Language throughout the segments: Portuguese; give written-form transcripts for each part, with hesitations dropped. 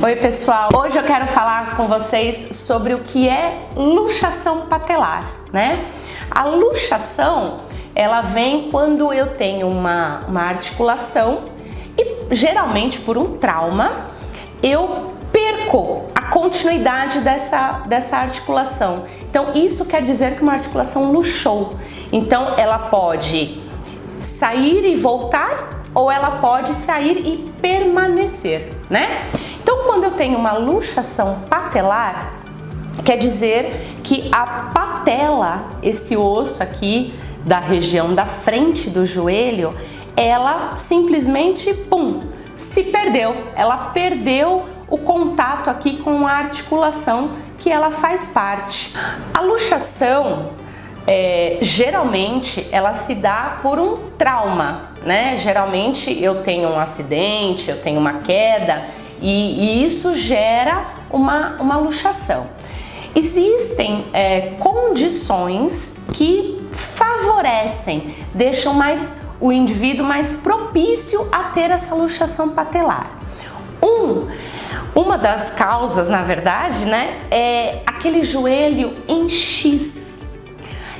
Oi pessoal, hoje eu quero falar com vocês sobre o que é luxação patelar, né? A luxação, ela vem quando eu tenho uma articulação e geralmente por um trauma eu perco a continuidade dessa articulação. Então isso quer dizer que uma articulação luxou. Então ela pode sair e voltar ou ela pode sair e permanecer, né? Então, quando eu tenho uma luxação patelar, quer dizer que a patela, esse osso aqui da região da frente do joelho, ela simplesmente, se perdeu. Ela perdeu o contato aqui com a articulação que ela faz parte. A luxação, geralmente, ela se dá por um trauma, né? Geralmente eu tenho um acidente, eu tenho uma queda, e isso gera uma luxação. Existem condições que favorecem, deixam o indivíduo mais propício a ter essa luxação patelar. Uma das causas, na verdade, né, é aquele joelho em X.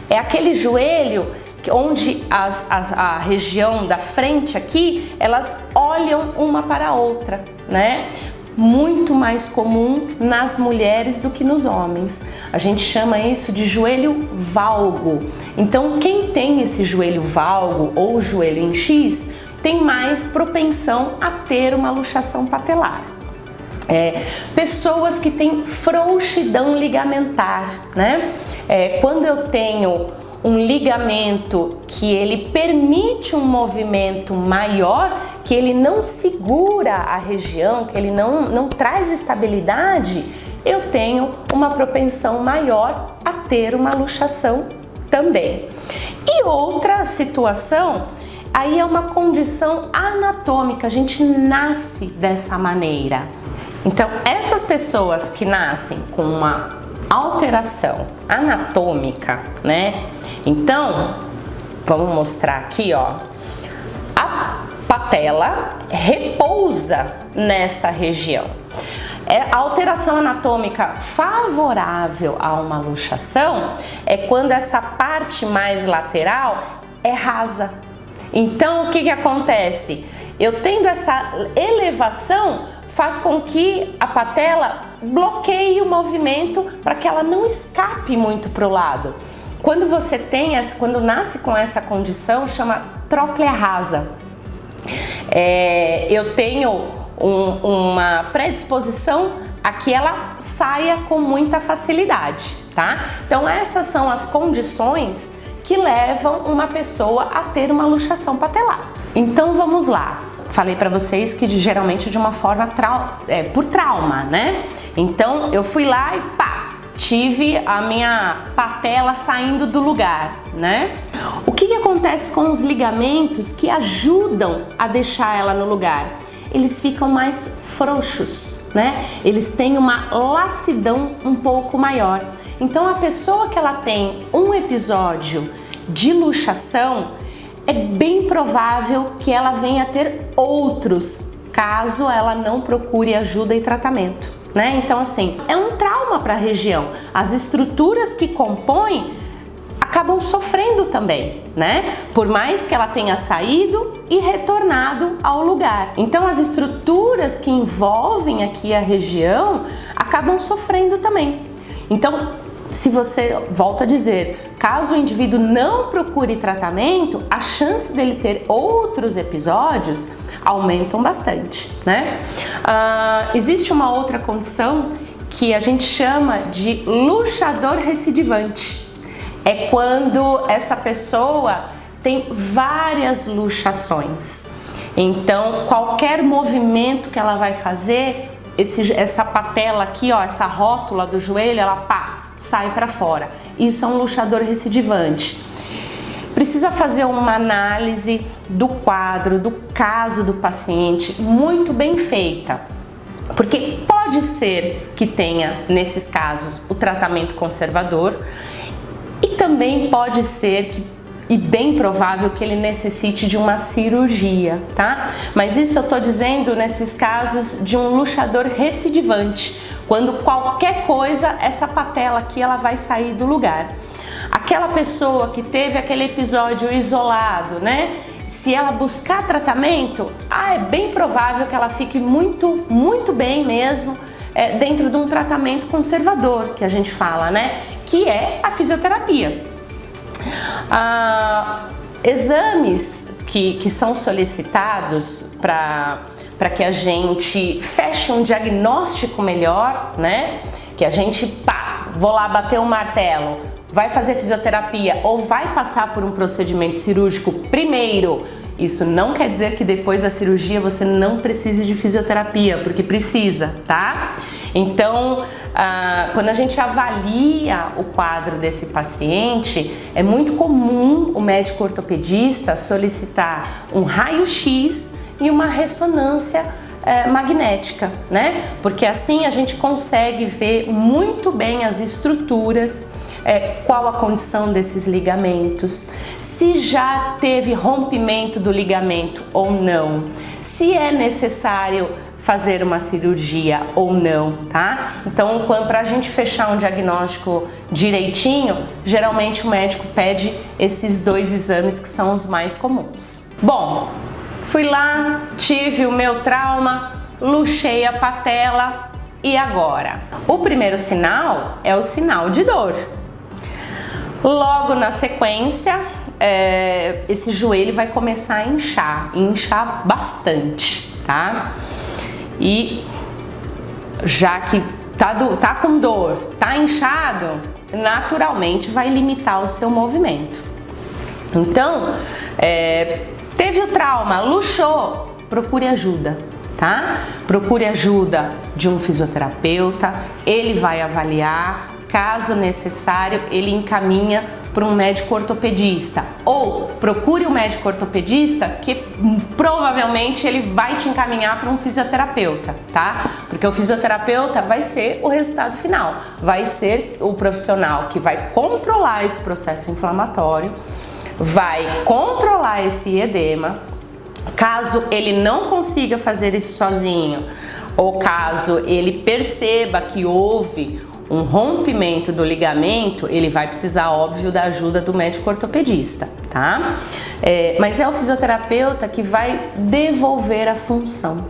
É aquele joelho onde a região da frente aqui, elas olham uma para a outra, né? Muito mais comum nas mulheres do que nos homens. A gente chama isso de joelho valgo. Então, quem tem esse joelho valgo ou joelho em X tem mais propensão a ter uma luxação patelar. Pessoas que têm frouxidão ligamentar, né? Quando eu tenho um ligamento que ele permite um movimento maior, que ele não segura a região, que ele não traz estabilidade, eu tenho uma propensão maior a ter uma luxação também. E outra situação, aí é uma condição anatômica, a gente nasce dessa maneira. Então, essas pessoas que nascem com uma alteração anatômica, né? Então, vamos mostrar aqui, ó. A patela repousa nessa região. A alteração anatômica favorável a uma luxação é quando essa parte mais lateral é rasa. Então, o que acontece? Eu tendo essa elevação, faz com que a patela bloqueie o movimento para que ela não escape muito para o lado. Quando você quando nasce com essa condição, chama tróclea rasa. Eu tenho uma predisposição a que ela saia com muita facilidade, tá? Então essas são as condições que levam uma pessoa a ter uma luxação patelar. Então vamos lá. Falei para vocês que geralmente de uma forma por trauma, né? Então eu fui lá e tive a minha patela saindo do lugar, né? O que acontece com os ligamentos que ajudam a deixar ela no lugar? Eles ficam mais frouxos, né? Eles têm uma laxidão um pouco maior. Então a pessoa que ela tem um episódio de luxação, é bem provável que ela venha a ter outros, caso ela não procure ajuda e tratamento, né? Então, assim, é um trauma para a região. As estruturas que compõem acabam sofrendo também, né? Por mais que ela tenha saído e retornado ao lugar. Então, as estruturas que envolvem aqui a região acabam sofrendo também. Então, se você, volta a dizer, caso o indivíduo não procure tratamento, a chance dele ter outros episódios aumentam bastante, né? Existe uma outra condição que a gente chama de luxador recidivante. É quando essa pessoa tem várias luxações. Então, qualquer movimento que ela vai fazer, essa patela aqui, ó, essa rótula do joelho, ela sai para fora. Isso é um luxador recidivante. Precisa fazer uma análise do quadro, do caso do paciente, muito bem feita. Porque pode ser que tenha, nesses casos, o tratamento conservador e também pode ser que e bem provável que ele necessite de uma cirurgia, tá? Mas isso eu tô dizendo nesses casos de um luxador recidivante, quando qualquer coisa, essa patela aqui, ela vai sair do lugar. Aquela pessoa que teve aquele episódio isolado, né? Se ela buscar tratamento, é bem provável que ela fique muito bem mesmo dentro de um tratamento conservador, que a gente fala, né? Que é a fisioterapia. Exames que são solicitados para que a gente feche um diagnóstico melhor, né? Que a gente, vou lá bater um martelo, vai fazer fisioterapia ou vai passar por um procedimento cirúrgico primeiro. Isso não quer dizer que depois da cirurgia você não precise de fisioterapia, porque precisa, tá? Então, quando a gente avalia o quadro desse paciente, é muito comum o médico ortopedista solicitar um raio-x e uma ressonância magnética, né? Porque assim a gente consegue ver muito bem as estruturas, qual a condição desses ligamentos, se já teve rompimento do ligamento ou não, se é necessário fazer uma cirurgia ou não, tá? Então, para a gente fechar um diagnóstico direitinho, geralmente o médico pede esses 2 exames que são os mais comuns. Bom, fui lá, tive o meu trauma, luxei a patela e agora? O primeiro sinal é o sinal de dor. Logo na sequência, esse joelho vai começar a inchar bastante, tá? E já que tá com dor, tá inchado, naturalmente vai limitar o seu movimento. Então, teve o trauma, luxou, procure ajuda, tá? Procure ajuda de um fisioterapeuta, ele vai avaliar. Caso necessário, ele encaminha para um médico ortopedista, ou procure um médico ortopedista que provavelmente ele vai te encaminhar para um fisioterapeuta, tá? Porque o fisioterapeuta vai ser o resultado final, vai ser o profissional que vai controlar esse processo inflamatório, vai controlar esse edema. Caso ele não consiga fazer isso sozinho, ou caso ele perceba que houve um rompimento do ligamento, ele vai precisar, óbvio, da ajuda do médico ortopedista, tá? Mas é o fisioterapeuta que vai devolver a função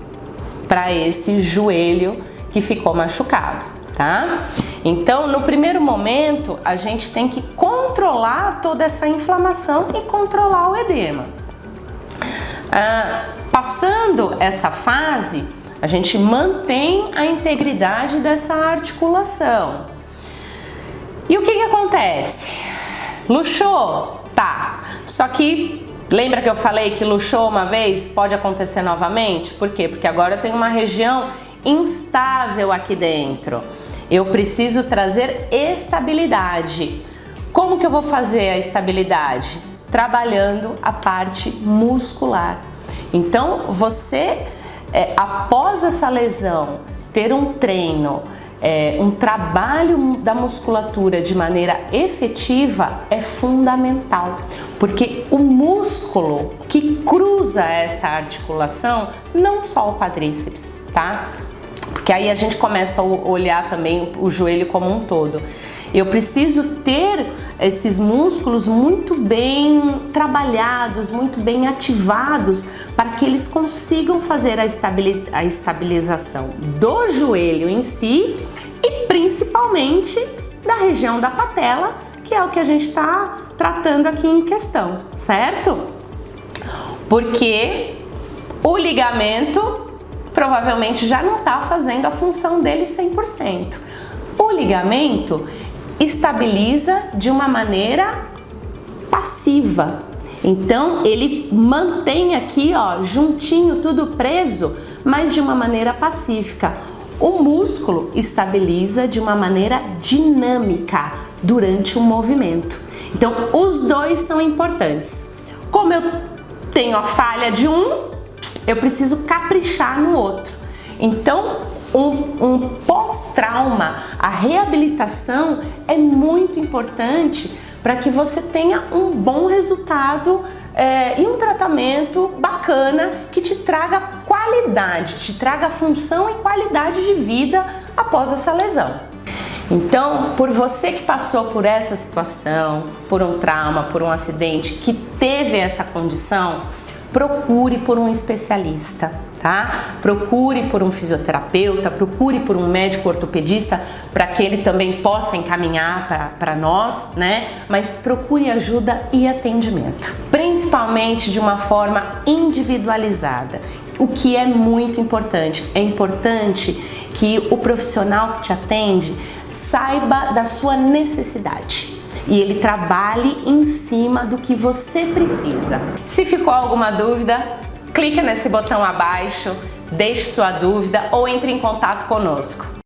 para esse joelho que ficou machucado, tá? Então, no primeiro momento, a gente tem que controlar toda essa inflamação e controlar o edema. Passando essa fase, a gente mantém a integridade dessa articulação. E o que acontece? Luxou? Tá. Só que, lembra que eu falei que luxou uma vez, pode acontecer novamente? Por quê? Porque agora eu tenho uma região instável aqui dentro. Eu preciso trazer estabilidade. Como que eu vou fazer a estabilidade? Trabalhando a parte muscular. Então, você... após essa lesão, ter um treino, um trabalho da musculatura de maneira efetiva é fundamental, porque o músculo que cruza essa articulação, não só o quadríceps, tá? Porque aí a gente começa a olhar também o joelho como um todo. Eu preciso ter esses músculos muito bem trabalhados, muito bem ativados, para que eles consigam fazer a estabilização do joelho em si e principalmente da região da patela, que é o que a gente está tratando aqui em questão, certo? Porque o ligamento provavelmente já não está fazendo a função dele 100%. O ligamento estabiliza de uma maneira passiva. Então ele mantém aqui, ó, juntinho, tudo preso, mas de uma maneira pacífica. O músculo estabiliza de uma maneira dinâmica durante o movimento. Então os dois são importantes. Como eu tenho a falha de um, eu preciso caprichar no outro. Então um pós-trauma, a reabilitação é muito importante para que você tenha um bom resultado e um tratamento bacana que te traga qualidade, te traga função e qualidade de vida após essa lesão. Então, por você que passou por essa situação, por um trauma, por um acidente, que teve essa condição, procure por um especialista, tá? Procure por um fisioterapeuta, procure por um médico ortopedista para que ele também possa encaminhar para nós, né? Mas procure ajuda e atendimento, principalmente de uma forma individualizada. O que é muito importante, é importante que o profissional que te atende saiba da sua necessidade e ele trabalhe em cima do que você precisa. Se ficou alguma dúvida, clica nesse botão abaixo, deixe sua dúvida ou entre em contato conosco.